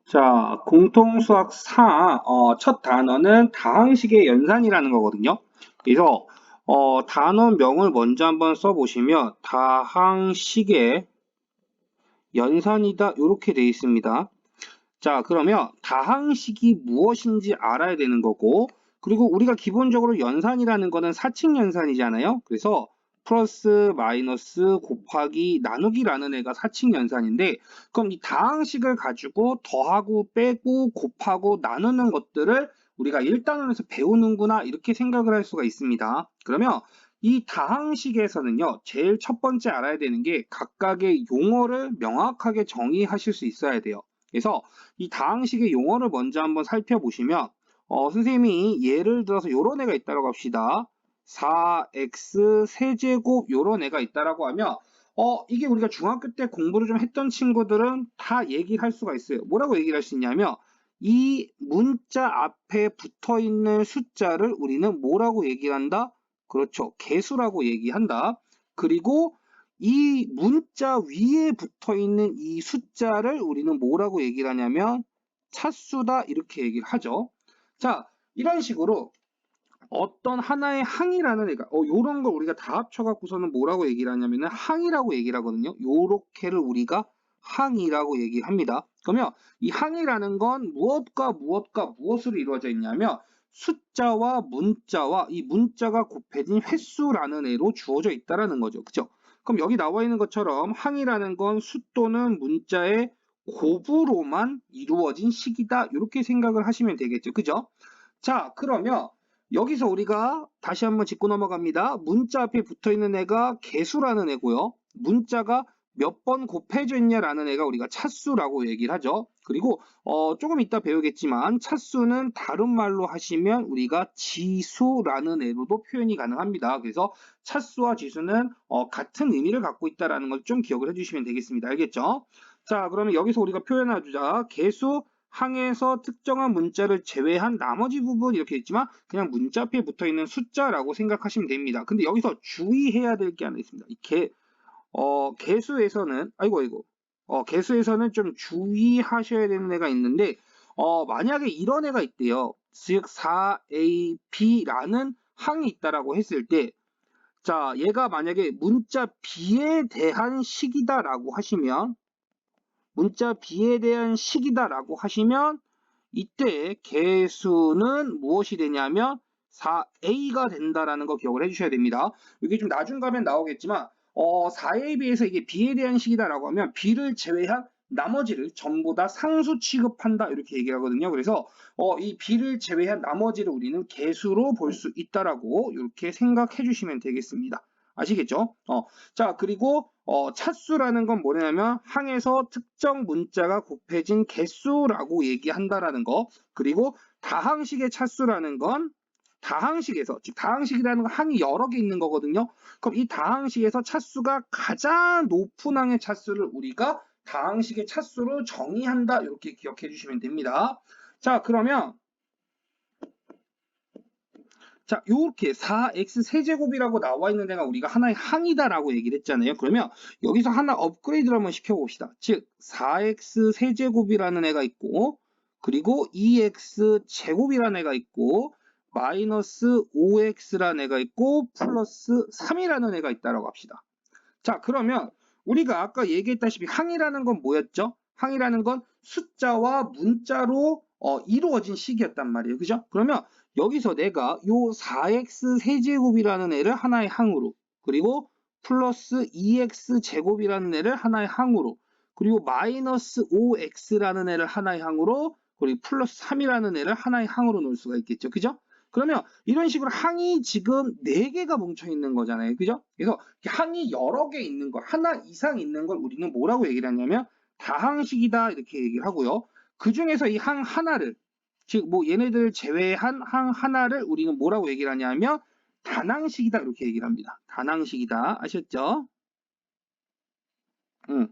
자, 공통수학 4, 첫 단어는 다항식의 연산이라는 거거든요. 그래서, 단어명을 먼저 한번 써보시면, 다항식의 연산이다, 이렇게 되어 있습니다. 자, 그러면 다항식이 무엇인지 알아야 되는 거고, 그리고 우리가 기본적으로 연산이라는 거는 사칙 연산이잖아요. 그래서 플러스, 마이너스, 곱하기, 나누기라는 애가 사칙 연산인데, 그럼 이 다항식을 가지고 더하고 빼고 곱하고 나누는 것들을 우리가 1단원에서 배우는구나 이렇게 생각을 할 수가 있습니다. 그러면 이 다항식에서는요, 제일 첫 번째 알아야 되는 게 각각의 용어를 명확하게 정의하실 수 있어야 돼요. 그래서 이 다항식의 용어를 먼저 한번 살펴보시면 선생님이 예를 들어서 요런 애가 있다고 합시다. 4x 세제곱 요런 애가 있다라고 하면 이게 우리가 중학교 때 공부를 좀 했던 친구들은 다 얘기를 할 수가 있어요. 뭐라고 얘기를 할 수 있냐면 이 문자 앞에 붙어 있는 숫자를 우리는 뭐라고 얘기를 한다? 그렇죠. 개수라고 얘기한다. 그리고 이 문자 위에 붙어 있는 이 숫자를 우리는 뭐라고 얘기를 하냐면 차수다 이렇게 얘기를 하죠. 자, 이런 식으로 어떤 하나의 항이라는 애가 요런 걸 우리가 다 합쳐 갖고서는 뭐라고 얘기를 하냐면은 항이라고 얘기를 하거든요. 요렇게를 우리가 항이라고 얘기합니다. 그러면 이 항이라는 건 무엇과 무엇과 무엇으로 이루어져 있냐면 숫자와 문자와 이 문자가 곱해진 횟수라는 애로 주어져 있다라는 거죠. 그죠? 그럼 여기 나와 있는 것처럼 항이라는 건 수 또는 문자의 곱으로만 이루어진 식이다. 이렇게 생각을 하시면 되겠죠. 그죠? 자, 그러면 여기서 우리가 다시 한번 짚고 넘어갑니다. 문자 앞에 붙어 있는 애가 개수라는 애고요. 문자가 몇 번 곱해져 있냐라는 애가 우리가 차수라고 얘기를 하죠. 그리고 조금 이따 배우겠지만 차수는 다른 말로 하시면 우리가 지수라는 애로도 표현이 가능합니다. 그래서 차수와 지수는 같은 의미를 갖고 있다는 걸 좀 기억을 해주시면 되겠습니다. 알겠죠? 자, 그러면 여기서 우리가 표현해주자. 개수 항에서 특정한 문자를 제외한 나머지 부분 이렇게 있지만 그냥 문자 앞에 붙어 있는 숫자라고 생각하시면 됩니다. 근데 여기서 주의해야 될 게 하나 있습니다. 개수에서는 개수에서는 좀 주의하셔야 되는 애가 있는데 만약에 이런 애가 있대요. 즉 4AB라는 항이 있다라고 했을 때 자, 얘가 만약에 문자 B에 대한 식이다라고 하시면 문자 B에 대한 식이다라고 하시면 이때 개수는 무엇이 되냐면 4a가 된다라는 거 기억을 해주셔야 됩니다. 이게 좀 나중 가면 나오겠지만 4a에 비해서 이게 b에 대한 식이다라고 하면 b를 제외한 나머지를 전부 다 상수 취급한다 이렇게 얘기를 하거든요. 그래서 이 b를 제외한 나머지를 우리는 개수로 볼 수 있다라고 이렇게 생각해 주시면 되겠습니다. 아시겠죠? 자, 그리고 차수라는 건 뭐냐면 항에서 특정 문자가 곱해진 개수라고 얘기한다라는 거. 그리고 다항식의 차수라는 건 다항식에서, 즉 다항식이라는 건 항이 여러 개 있는 거거든요. 그럼 이 다항식에서 차수가 가장 높은 항의 차수를 우리가 다항식의 차수로 정의한다. 이렇게 기억해 주시면 됩니다. 자, 그러면 자, 요렇게 4x 세제곱이라고 나와 있는 애가 우리가 하나의 항이다라고 얘기를 했잖아요. 그러면 여기서 하나 업그레이드를 한번 시켜봅시다. 즉, 4x 세제곱이라는 애가 있고, 그리고 2x 제곱이라는 애가 있고, 마이너스 5x라는 애가 있고, 플러스 3이라는 애가 있다라고 합시다. 자, 그러면 우리가 아까 얘기했다시피 항이라는 건 뭐였죠? 항이라는 건 숫자와 문자로 이루어진 식이었단 말이에요. 그죠? 그러면 여기서 내가 요 4x 세제곱이라는 애를 하나의 항으로 그리고 플러스 2x 제곱이라는 애를 하나의 항으로 그리고 마이너스 5x라는 애를 하나의 항으로 그리고 플러스 3이라는 애를 하나의 항으로 놓을 수가 있겠죠. 그죠? 그러면 이런 식으로 항이 지금 4개가 뭉쳐 있는 거잖아요. 그죠? 그래서 항이 여러 개 있는 거, 하나 이상 있는 걸 우리는 뭐라고 얘기를 하냐면 다항식이다 이렇게 얘기를 하고요. 그 중에서 이 항 하나를 즉 뭐 얘네들 제외한 항 하나를 우리는 뭐라고 얘기를 하냐면 단항식이다 이렇게 얘기를 합니다. 단항식이다. 아셨죠? 음.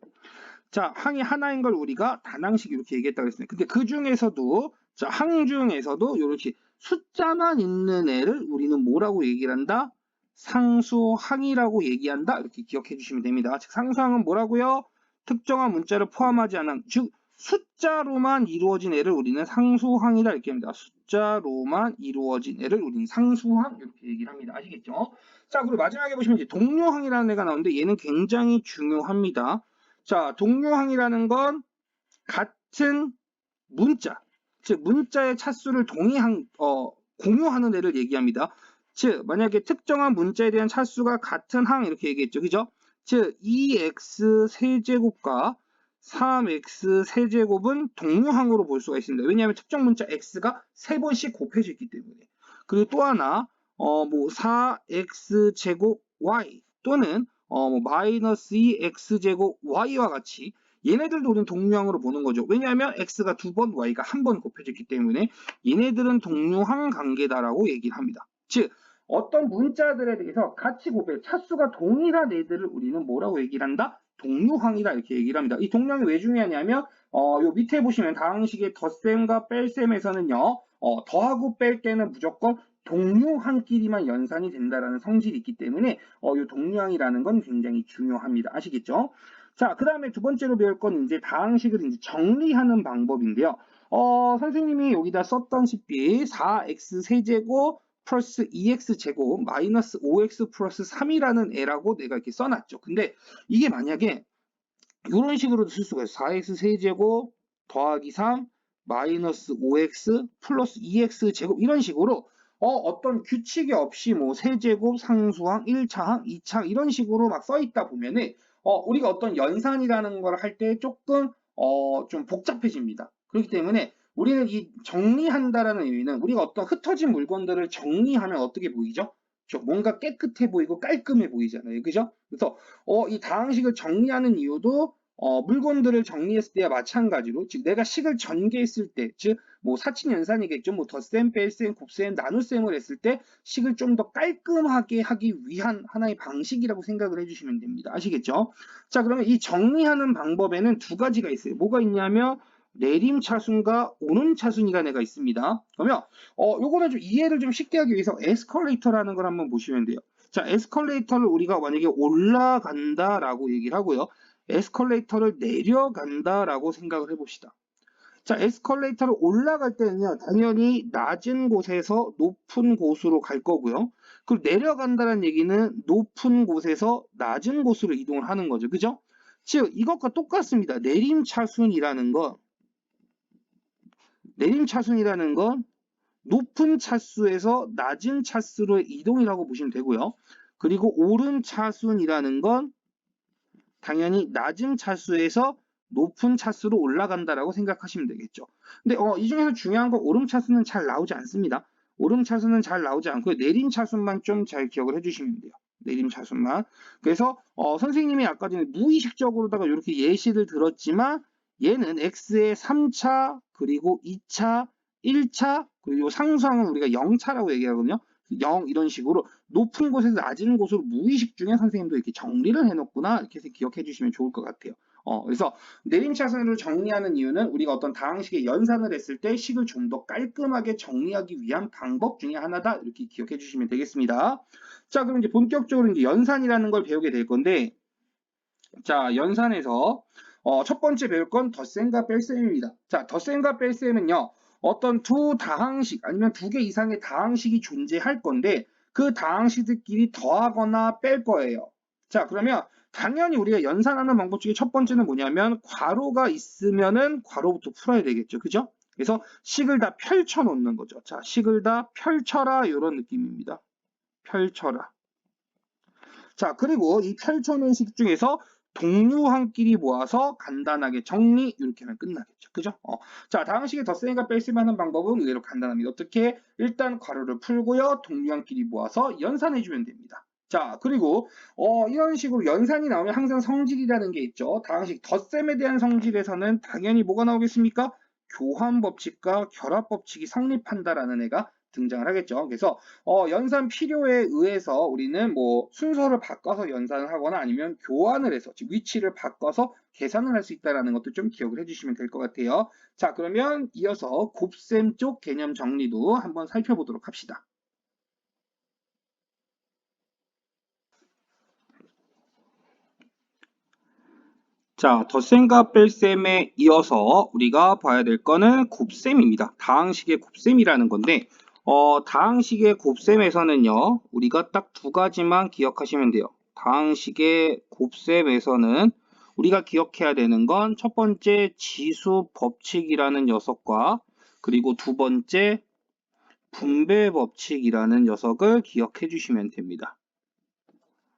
자, 항이 하나인 걸 우리가 단항식 이렇게 얘기했다고 했어요. 근데 그 중에서도 자, 항 중에서도 이렇게 숫자만 있는 애를 우리는 뭐라고 얘기를 한다? 상수항이라고 얘기한다. 이렇게 기억해 주시면 됩니다. 즉 상수항은 뭐라고요? 특정한 문자를 포함하지 않은 즉 숫자로만 이루어진 애를 우리는 상수항이다 이렇게 합니다. 숫자로만 이루어진 애를 우리는 상수항 이렇게 얘기를 합니다. 아시겠죠? 자, 그리고 마지막에 보시면 이제 동료항이라는 애가 나오는데 얘는 굉장히 중요합니다. 자, 동료항이라는 건 같은 문자, 즉 문자의 차수를 공유하는 애를 얘기합니다. 즉 만약에 특정한 문자에 대한 차수가 같은 항 이렇게 얘기했죠. 그죠? 즉 2x 세제곱과 3x 세제곱은 동료항으로 볼 수가 있습니다. 왜냐하면 특정 문자 x가 3번씩 곱해져 있기 때문에. 그리고 또 하나 뭐 4x 제곱 y 또는 마이너스 2x 제곱 y와 같이 얘네들도 우리는 동료항으로 보는 거죠. 왜냐하면 x가 2번, y가 1번 곱해졌기 때문에 얘네들은 동료항 관계다라고 얘기를 합니다. 즉 어떤 문자들에 대해서 같이 곱해 차수가 동일한 애들을 우리는 뭐라고 얘기를 한다? 동료항이다 이렇게 얘기를 합니다. 이 동료항이 왜 중요하냐면 요 밑에 보시면 다항식의 덧셈과 뺄셈에서는요 더하고 뺄 때는 무조건 동료항끼리만 연산이 된다라는 성질이 있기 때문에 요 동료항이라는 건 굉장히 중요합니다. 아시겠죠? 자, 그 다음에 두 번째로 배울 건 이제 다항식을 이제 정리하는 방법인데요. 선생님이 여기다 썼던시피 4x 세제곱 플러스 2x 제곱 마이너스 5x 플러스 3이라는 애라고 내가 이렇게 써놨죠. 근데 이게 만약에 이런 식으로도 쓸 수가 있어요. 4x 세제곱 더하기 3 마이너스 5x 플러스 2x 제곱 이런 식으로 어떤 규칙이 없이 뭐 세제곱, 상수항, 1차항, 2차항 이런 식으로 막 써 있다 보면은 우리가 어떤 연산이라는 걸 할 때 조금 좀 복잡해집니다. 그렇기 때문에 우리는 이 정리한다라는 의미는 우리가 어떤 흩어진 물건들을 정리하면 어떻게 보이죠? 뭔가 깨끗해 보이고 깔끔해 보이잖아요. 그죠? 그래서 이 다항식을 정리하는 이유도 물건들을 정리했을 때와 마찬가지로 즉 내가 식을 전개했을 때 즉 뭐 사친연산이겠죠. 뭐 덧셈, 뺄셈, 곱셈, 나눗셈을 했을 때 식을 좀 더 깔끔하게 하기 위한 하나의 방식이라고 생각을 해주시면 됩니다. 아시겠죠? 자, 그러면 이 정리하는 방법에는 두 가지가 있어요. 뭐가 있냐면 내림차순과 오름차순이라는 애가 있습니다. 그러면 요거는 좀 이해를 좀 쉽게 하기 위해서 에스컬레이터라는 걸 한번 보시면 돼요. 자, 에스컬레이터를 우리가 만약에 올라간다라고 얘기를 하고요. 에스컬레이터를 내려간다라고 생각을 해봅시다. 자, 에스컬레이터를 올라갈 때는요, 당연히 낮은 곳에서 높은 곳으로 갈 거고요. 그리고 내려간다는 얘기는 높은 곳에서 낮은 곳으로 이동을 하는 거죠. 그죠? 즉, 이것과 똑같습니다. 내림차순이라는 건 높은 차수에서 낮은 차수로의 이동이라고 보시면 되고요. 그리고 오름차순이라는 건 당연히 낮은 차수에서 높은 차수로 올라간다라고 생각하시면 되겠죠. 근데 이 중에서 중요한 건 오름차수는 잘 나오지 않습니다. 오름차수는 잘 나오지 않고 내림차순만 좀 잘 기억을 해주시면 돼요. 내림차순만. 그래서 선생님이 아까 전에 무의식적으로다가 이렇게 예시를 들었지만 얘는 x의 3차 그리고 2차 1차 그리고 상수항은 우리가 0차라고 얘기하거든요. 0 이런 식으로 높은 곳에서 낮은 곳으로 무의식 중에 선생님도 이렇게 정리를 해놓구나 이렇게 해서 기억해 주시면 좋을 것 같아요. 그래서 내림차순으로 정리하는 이유는 우리가 어떤 다항식의 연산을 했을 때 식을 좀 더 깔끔하게 정리하기 위한 방법 중에 하나다 이렇게 기억해 주시면 되겠습니다. 자, 그럼 이제 본격적으로 이제 연산이라는 걸 배우게 될 건데, 자, 연산에서 첫 번째 배울 건 덧셈과 뺄셈입니다. 자, 덧셈과 뺄셈은요. 어떤 두 다항식 아니면 두 개 이상의 다항식이 존재할 건데 그 다항식들끼리 더하거나 뺄 거예요. 자, 그러면 당연히 우리가 연산하는 방법 중에 첫 번째는 뭐냐면 괄호가 있으면은 괄호부터 풀어야 되겠죠. 그죠? 그래서 식을 다 펼쳐 놓는 거죠. 자, 식을 다 펼쳐라 이런 느낌입니다. 펼쳐라. 자, 그리고 이 펼쳐놓은 식 중에서 동류항끼리 모아서 간단하게 정리 이렇게 하면 끝나겠죠. 그죠? 자, 다항식의 덧셈과 뺄셈 하는 방법은 의외로 간단합니다. 어떻게? 일단 괄호를 풀고요. 동류항끼리 모아서 연산해주면 됩니다. 자, 그리고 이런 식으로 연산이 나오면 항상 성질이라는 게 있죠. 다항식 덧셈에 대한 성질에서는 당연히 뭐가 나오겠습니까? 교환법칙과 결합법칙이 성립한다라는 애가 등장을 하겠죠. 그래서 연산 필요에 의해서 우리는 뭐 순서를 바꿔서 연산을 하거나 아니면 교환을 해서 즉 위치를 바꿔서 계산을 할 수 있다는 것도 좀 기억을 해주시면 될 것 같아요. 자, 그러면 이어서 곱셈 쪽 개념 정리도 한번 살펴보도록 합시다. 자, 덧셈과 뺄셈에 이어서 우리가 봐야 될 거는 곱셈입니다. 다항식의 곱셈이라는 건데, 다항식의 곱셈에서는요, 우리가 딱 두 가지만 기억하시면 돼요. 다항식의 곱셈에서는 우리가 기억해야 되는 건 첫 번째 지수 법칙이라는 녀석과 그리고 두 번째 분배 법칙이라는 녀석을 기억해 주시면 됩니다.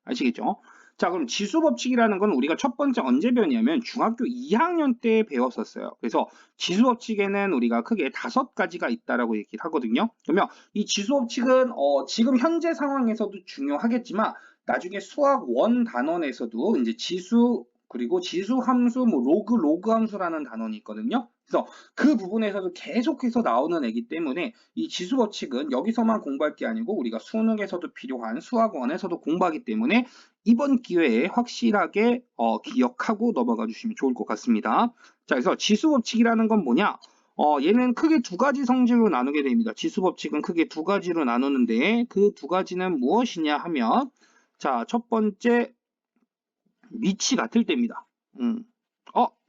아시겠죠? 자, 그럼 지수 법칙이라는 건 우리가 첫 번째 언제 배웠냐면 중학교 2학년 때 배웠었어요. 그래서 지수 법칙에는 우리가 크게 5가지가 있다라고 얘기를 하거든요. 그러면 이 지수 법칙은 지금 현재 상황에서도 중요하겠지만 나중에 수학 원 단원에서도 이제 지수 그리고 지수 함수 뭐 로그 함수라는 단원이 있거든요. 그래서 그 부분에서도 계속해서 나오는 애기 때문에 이 지수 법칙은 여기서만 공부할 게 아니고 우리가 수능에서도 필요한 수학원에서도 공부하기 때문에 이번 기회에 확실하게 기억하고 넘어가 주시면 좋을 것 같습니다. 자, 그래서 지수 법칙이라는 건 뭐냐? 얘는 크게 두 가지 성질로 나누게 됩니다. 지수 법칙은 크게 두 가지로 나누는데 그 두 가지는 무엇이냐 하면 자, 첫 번째 밑이 같을 때입니다.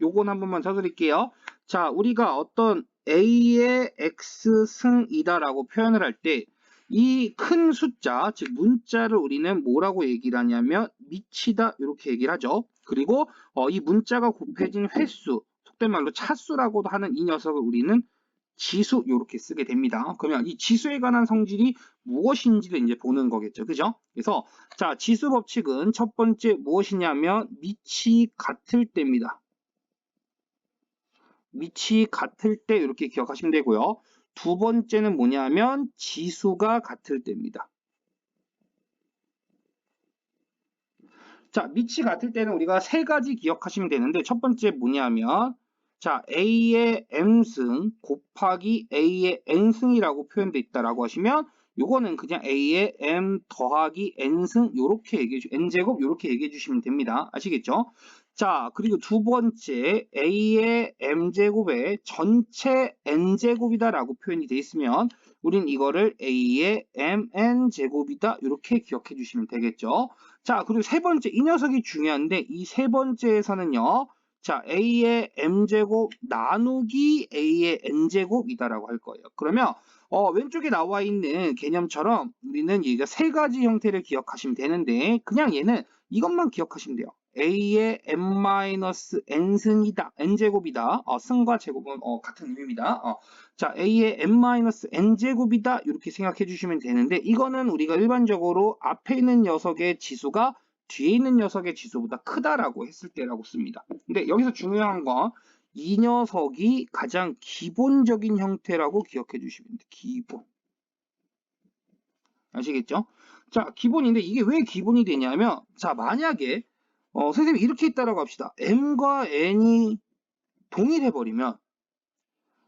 요건 한 번만 쳐드릴게요. 자, 우리가 어떤 A의 X승이다라고 표현을 할 때 이 큰 숫자, 즉 문자를 우리는 뭐라고 얘기를 하냐면 밑이다 이렇게 얘기를 하죠. 그리고 이 문자가 곱해진 횟수, 속된 말로 차수라고도 하는 이 녀석을 우리는 지수 이렇게 쓰게 됩니다. 그러면 이 지수에 관한 성질이 무엇인지를 이제 보는 거겠죠. 그죠? 그래서 자, 지수 법칙은 첫 번째 무엇이냐면 밑이 같을 때입니다. 밑이 같을 때 이렇게 기억하시면 되고요. 두 번째는 뭐냐면 지수가 같을 때입니다. 자, 밑이 같을 때는 우리가 세 가지 기억하시면 되는데 첫 번째 뭐냐면 자, A의 M승 곱하기 A의 N승이라고 표현되어 있다라고 하시면 요거는 그냥 A의 M 더하기 N승 요렇게 얘기해 주 N제곱 요렇게 얘기해 주시면 됩니다. 아시겠죠? 자, 그리고 두 번째 A의 M제곱의 전체 N제곱이다라고 표현이 되어 있으면 우린 이거를 A의 MN제곱이다 이렇게 기억해 주시면 되겠죠. 자, 그리고 세 번째, 이 녀석이 중요한데, 이 세 번째에서는요, 자, A의 M제곱 나누기 A의 N제곱이다라고 할 거예요. 그러면, 왼쪽에 나와 있는 개념처럼 우리는 얘가 세 가지 형태를 기억하시면 되는데, 그냥 얘는 이것만 기억하시면 돼요. A의 M-N승이다, N제곱이다. 승과 제곱은 같은 의미입니다. 자, A의 M-N제곱이다. 이렇게 생각해 주시면 되는데 이거는 우리가 일반적으로 앞에 있는 녀석의 지수가 뒤에 있는 녀석의 지수보다 크다라고 했을 때라고 씁니다. 근데 여기서 중요한 건 이 녀석이 가장 기본적인 형태라고 기억해 주시면 돼요. 기본. 아시겠죠? 자, 기본인데 이게 왜 기본이 되냐면 자, 만약에 선생님이 이렇게 했다라고 합시다. M과 N이 동일해버리면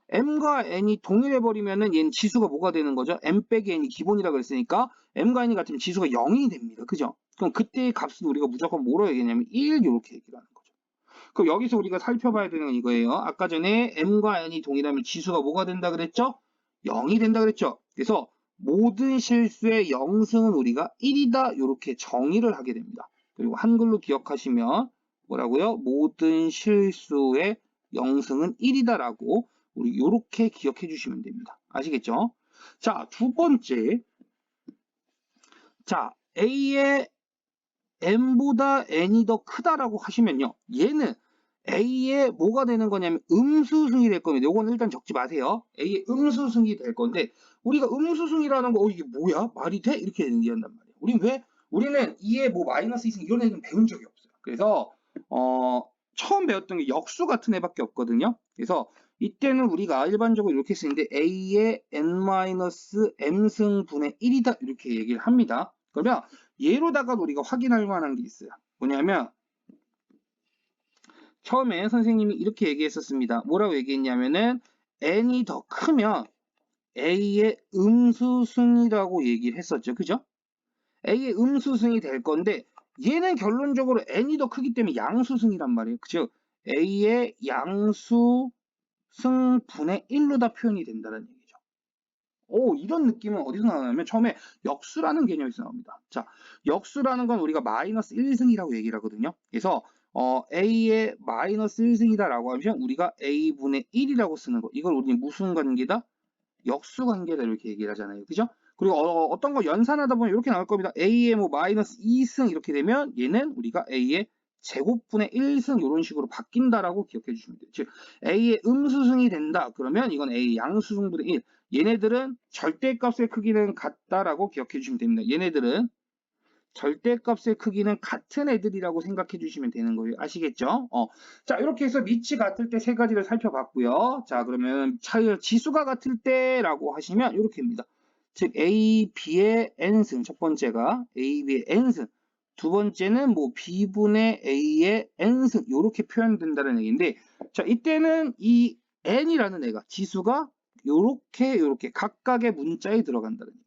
M과 N이 동일해버리면은 얘는 지수가 뭐가 되는 거죠? M 빼기 N이 기본이라고 그랬으니까 M과 N이 같으면 지수가 0이 됩니다. 그죠? 그럼 그때의 값은 우리가 무조건 뭐로 얘기하냐면 1 이렇게 얘기를 하는 거죠. 그럼 여기서 우리가 살펴봐야 되는 건 이거예요. 아까 전에 M과 N이 동일하면 지수가 뭐가 된다 그랬죠? 0이 된다 그랬죠? 그래서 모든 실수의 0승은 우리가 1이다 이렇게 정의를 하게 됩니다. 그리고 한글로 기억하시면 뭐라고요? 모든 실수의 0승은 1이다라고 우리 이렇게 기억해 주시면 됩니다. 아시겠죠? 자, 두 번째. 자, A의 M보다 N이 더 크다라고 하시면요. 얘는 A의 뭐가 되는 거냐면 음수승이 될 겁니다. 요건 일단 적지 마세요. A의 음수승이 될 건데 우리가 음수승이라는 거 이게 뭐야? 말이 돼? 이렇게 얘기한단 말이에요. 우리는 2의 뭐 마이너스 2승 이런 애는 배운 적이 없어요. 그래서 처음 배웠던 게 역수 같은 애밖에 없거든요. 그래서 이때는 우리가 일반적으로 이렇게 쓰는데 A의 N-M승 분의 1이다 이렇게 얘기를 합니다. 그러면 얘로다가 우리가 확인할 만한 게 있어요. 뭐냐면 처음에 선생님이 이렇게 얘기했었습니다. 뭐라고 얘기했냐면은 n이 더 크면 a의 음수승이라고 얘기를 했었죠. 그죠? a의 음수승이 될 건데 얘는 결론적으로 n이 더 크기 때문에 양수승이란 말이에요. 그죠? a의 양수승 분의 1로 다 표현이 된다는 얘기죠. 이런 느낌은 어디서 나오냐면 처음에 역수라는 개념에서 나옵니다. 자, 역수라는 건 우리가 마이너스 1승이라고 얘기를 하거든요. 그래서 a의 마이너스 1승이다라고 하면 우리가 a분의 1이라고 쓰는 거. 이걸 우리는 무슨 관계다? 역수 관계다 이렇게 얘기를 하잖아요. 그죠? 그리고 어떤 거 연산하다 보면 이렇게 나올 겁니다. a의 뭐 마이너스 2승 이렇게 되면 얘는 우리가 a의 제곱분의 1승 이런 식으로 바뀐다라고 기억해 주시면 돼요. 즉 a의 음수승이 된다. 그러면 이건 a 양수승분의 1. 얘네들은 절대값의 크기는 같다라고 기억해 주시면 됩니다. 얘네들은 절대값의 크기는 같은 애들이라고 생각해 주시면 되는 거예요. 아시겠죠? 자, 이렇게 해서 밑이 같을 때 세 가지를 살펴봤고요. 자, 그러면 지수가 같을 때라고 하시면 이렇게입니다. 즉 A, B의 n승, 첫 번째가 A, B의 n승, 두 번째는 뭐 B분의 A의 n승 이렇게 표현된다는 얘기인데, 자, 이때는 이 n이라는 애가 지수가 요렇게 각각의 문자에 들어간다는 얘기예요.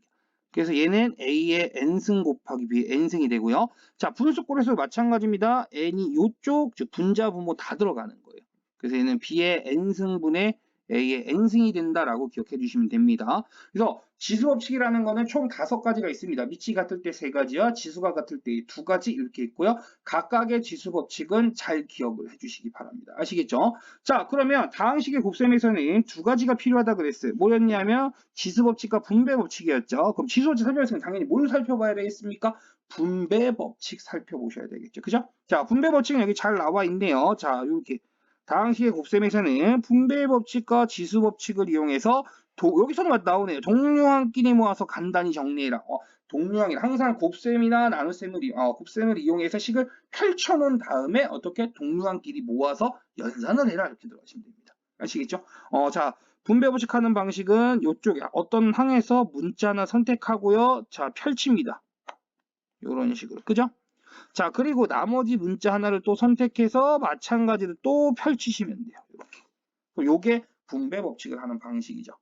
그래서 얘는 A의 n승 곱하기 B의 n승이 되고요. 자, 분수꼴에서 마찬가지입니다. n이 요쪽, 즉 분자 분모 다 들어가는 거예요. 그래서 얘는 B의 n승분의 A의 n승이 된다라고 기억해 주시면 됩니다. 그래서 지수법칙이라는 거는 총 5가지가 있습니다. 밑이 같을 때 3가지와 지수가 같을 때 2가지 이렇게 있고요. 각각의 지수법칙은 잘 기억을 해주시기 바랍니다. 아시겠죠? 자, 그러면 다항식의 곱셈에서는 2가지가 필요하다 그랬어요. 뭐였냐면 지수법칙과 분배법칙이었죠. 그럼 지수법칙 살펴봤으면 당연히 뭘 살펴봐야 되겠습니까? 분배법칙 살펴보셔야 되겠죠. 그죠? 자, 분배법칙은 여기 잘 나와 있네요. 자, 이렇게 다항식의 곱셈에서는 분배법칙과 지수법칙을 이용해서 여기서는 나오네요. 동료항끼리 모아서 간단히 정리해라. 동료항이 항상 곱셈이나 곱셈을 이용해서 식을 펼쳐놓은 다음에 어떻게 동료항끼리 모아서 연산을 해라 이렇게 들어가시면 됩니다. 아시겠죠? 자, 분배법칙 하는 방식은 이쪽에 어떤 항에서 문자나 선택하고요. 자, 펼칩니다. 이런 식으로. 그죠? 자, 그리고 나머지 문자 하나를 또 선택해서 마찬가지로 또 펼치시면 돼요. 이렇게. 요게 분배법칙을 하는 방식이죠.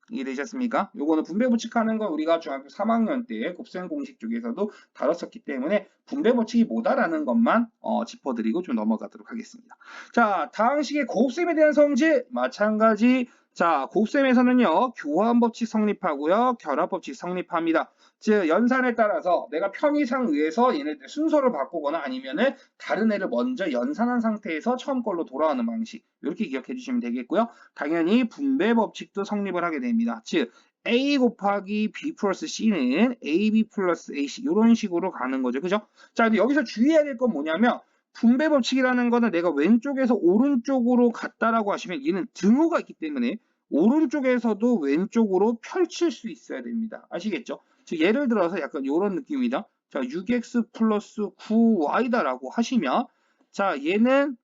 이해되셨습니까? 요거는 분배법칙 하는 건 우리가 중학교 3학년 때 곱셈 공식 쪽에서도 다뤘었기 때문에 분배법칙이 뭐다라는 것만 짚어드리고 좀 넘어가도록 하겠습니다. 자, 다항식의 곱셈에 대한 성질 마찬가지. 자, 곱셈에서는요 교환법칙 성립하고요 결합법칙 성립합니다. 즉 연산에 따라서 내가 편의상 의해서 얘네들 순서를 바꾸거나 아니면은 다른 애를 먼저 연산한 상태에서 처음 걸로 돌아오는 방식 이렇게 기억해 주시면 되겠고요. 당연히 분배법칙도 성립을 하게 됩니다. 즉 A 곱하기 B 플러스 C는 AB 플러스 AC 이런 식으로 가는 거죠. 그죠? 자, 근데 여기서 주의해야 될 건 뭐냐면 분배법칙이라는 거는 내가 왼쪽에서 오른쪽으로 갔다라고 하시면 얘는 등호가 있기 때문에 오른쪽에서도 왼쪽으로 펼칠 수 있어야 됩니다. 아시겠죠? 즉 예를 들어서 약간 이런 느낌이다. 자, 6x 플러스 9y다라고 하시면 자, 얘는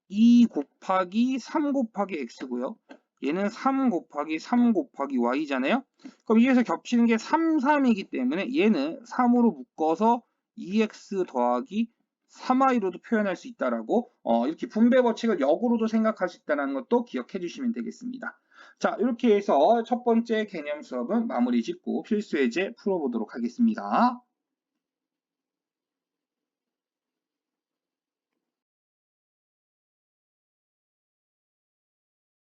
2 곱하기 3 곱하기 x고요. 얘는 3 곱하기 3 곱하기 y잖아요. 그럼 여기서 겹치는 게 3, 3이기 때문에 얘는 3으로 묶어서 2x 더하기 3y로도 표현할 수 있다라고 이렇게 분배 법칙을 역으로도 생각할 수 있다는 것도 기억해 주시면 되겠습니다. 자, 이렇게 해서 첫 번째 개념 수업은 마무리 짓고 필수 예제 풀어보도록 하겠습니다.